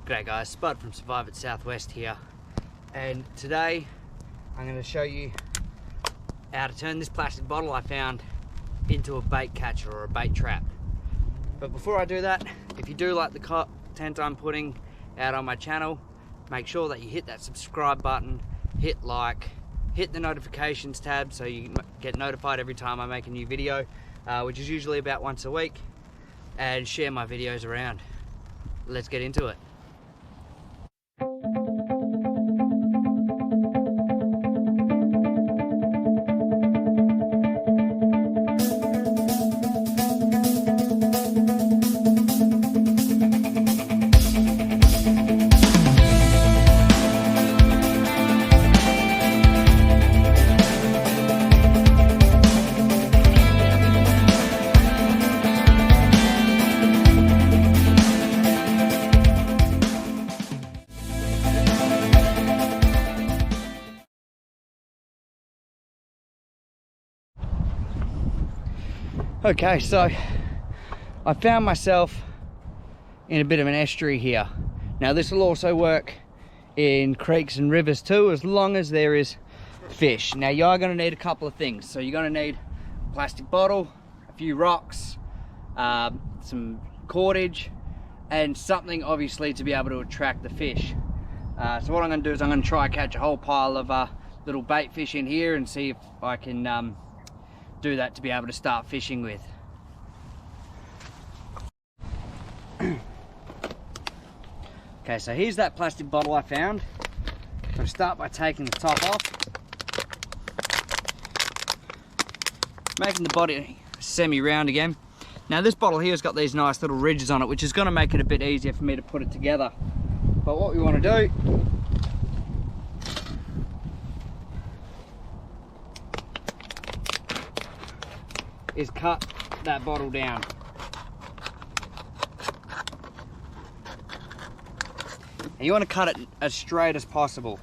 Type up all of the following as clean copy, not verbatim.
G'day guys, Spud from Survive at Southwest here, and today I'm going to show you how to turn this plastic bottle I found into a bait catcher or a bait trap. But before I do that, if you do like the content I'm putting out on my channel, make sure that you hit that subscribe button, hit like, hit the notifications tab so you get notified every time I make a new video, which is usually about once a week, and share my videos around. Let's get into it. Okay, so I found myself in a bit of an estuary here. Now this will also work in creeks and rivers too, as long as there is fish. Now you are going to need a couple of things. So you're going to need a plastic bottle, a few rocks, some cordage, and something obviously to be able to attract the fish. So what I'm going to do is I'm going to try and catch a whole pile of little bait fish in here and see if I can do that to be able to start fishing with. Okay, so here's that plastic bottle I found. I'm going to start by taking the top off, making the body semi-round again. Now this bottle here has got these nice little ridges on it, which is going to make it a bit easier for me to put it together. But what we want to do is cut that bottle down. And you want to cut it as straight as possible.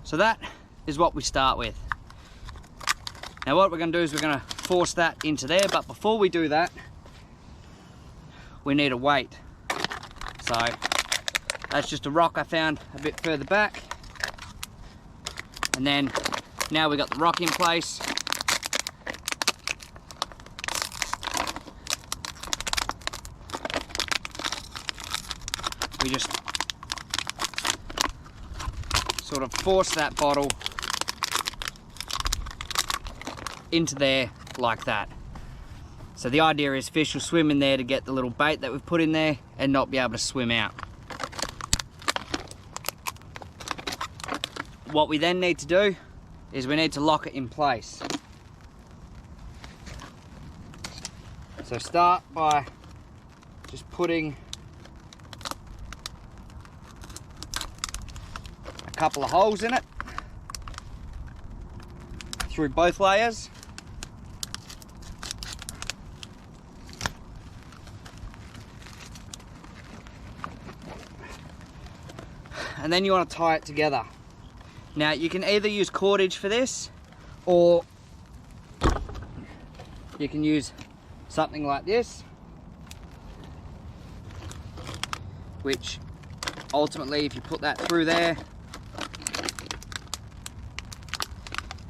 So that is what we start with. Now what we're going to do is we're going to force that into there, but before we do that, we need a weight. So that's just a rock I found a bit further back, and then now we've got the rock in place. We just sort of force that bottle into there like that. So the idea is fish will swim in there to get the little bait that we've put in there and not be able to swim out. What we then need to do is we need to lock it in place. So start by just putting a couple of holes in it through both layers. And then you want to tie it together. Now you can either use cordage for this, or you can use something like this, which ultimately, if you put that through there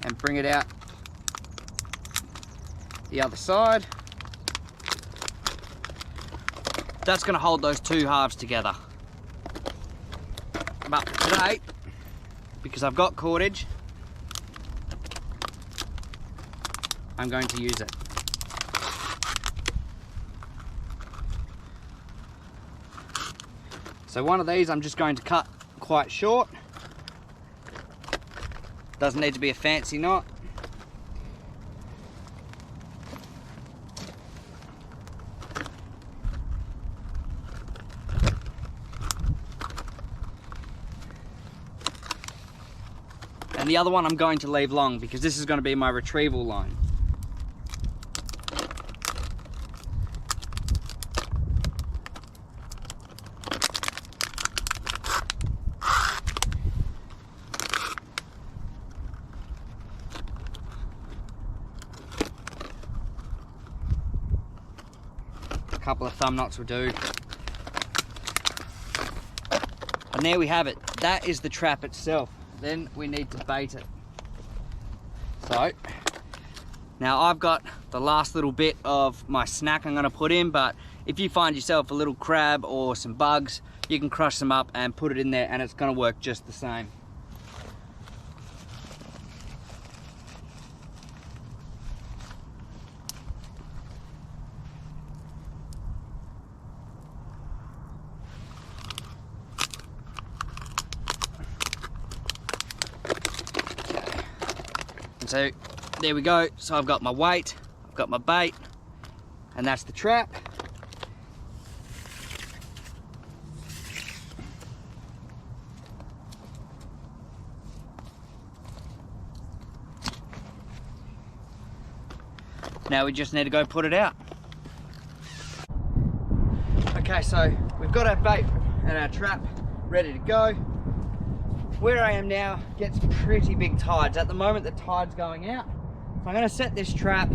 and bring it out the other side, that's going to hold those two halves together. But today, because I've got cordage, I'm going to use it. So one of these I'm just going to cut quite short. Doesn't need to be a fancy knot. And the other one I'm going to leave long because this is going to be my retrieval line. couple of thumb knots will do. And there we have it. That is the trap itself. Then we need to bait it. So, now I've got the last little bit of my snack I'm gonna put in, but if you find yourself a little crab or some bugs, you can crush them up and put it in there and it's gonna work just the same. So there we go. So I've got my weight, I've got my bait, and that's the trap. Now we just need to go put it out. Okay, so we've got our bait and our trap ready to go. Where I am now gets pretty big tides. At the moment the tide's going out. So I'm gonna set this trap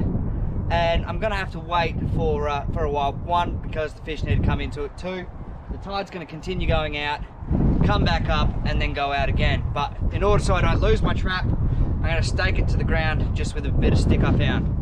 and I'm gonna have to wait for a while. One, because the fish need to come into it. Two, the tide's gonna continue going out, come back up and then go out again. But in order so I don't lose my trap, I'm gonna stake it to the ground just with a bit of stick I found.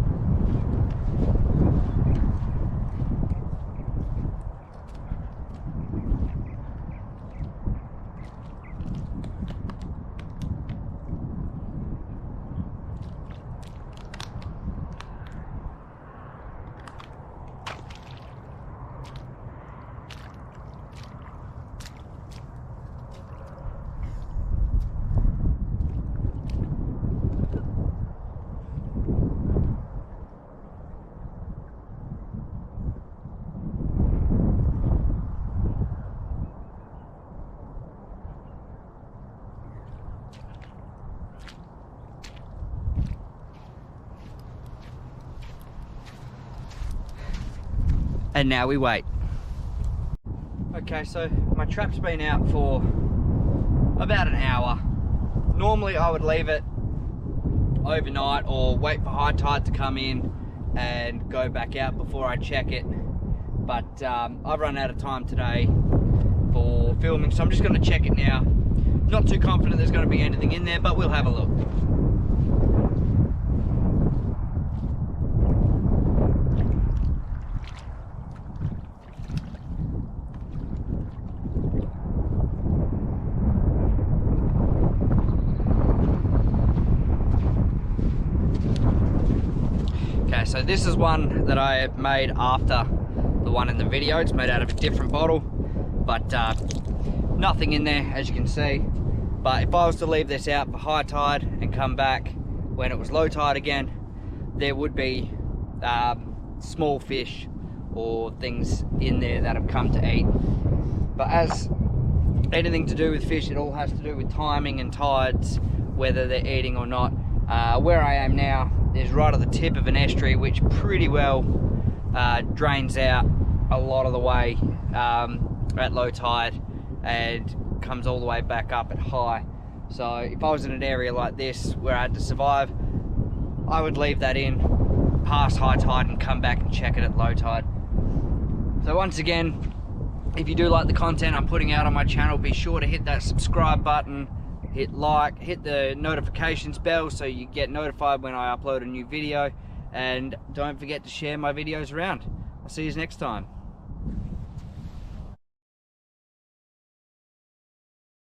And now we wait. Okay, so my trap's been out for about an hour. Normally I would leave it overnight or wait for high tide to come in and go back out before I check it. But I've run out of time today for filming, so I'm just going to check it now. Not too confident there's going to be anything in there, but we'll have a look. Okay, so this is one that I made after the one in the video. It's made out of a different bottle, but nothing in there as you can see. But if I was to leave this out for high tide and come back when it was low tide again, there would be small fish or things in there that have come to eat. But as anything to do with fish, it all has to do with timing and tides, whether they're eating or not. Where I am now is right at the tip of an estuary, which pretty well drains out a lot of the way at low tide and comes all the way back up at high. So if I was in an area like this where I had to survive, I would leave that in past high tide and come back and check it at low tide. So once again, if you do like the content I'm putting out on my channel, be sure to hit that subscribe button, hit like, hit the notifications bell so you get notified when I upload a new video, and don't forget to share my videos around. I'll see you next time.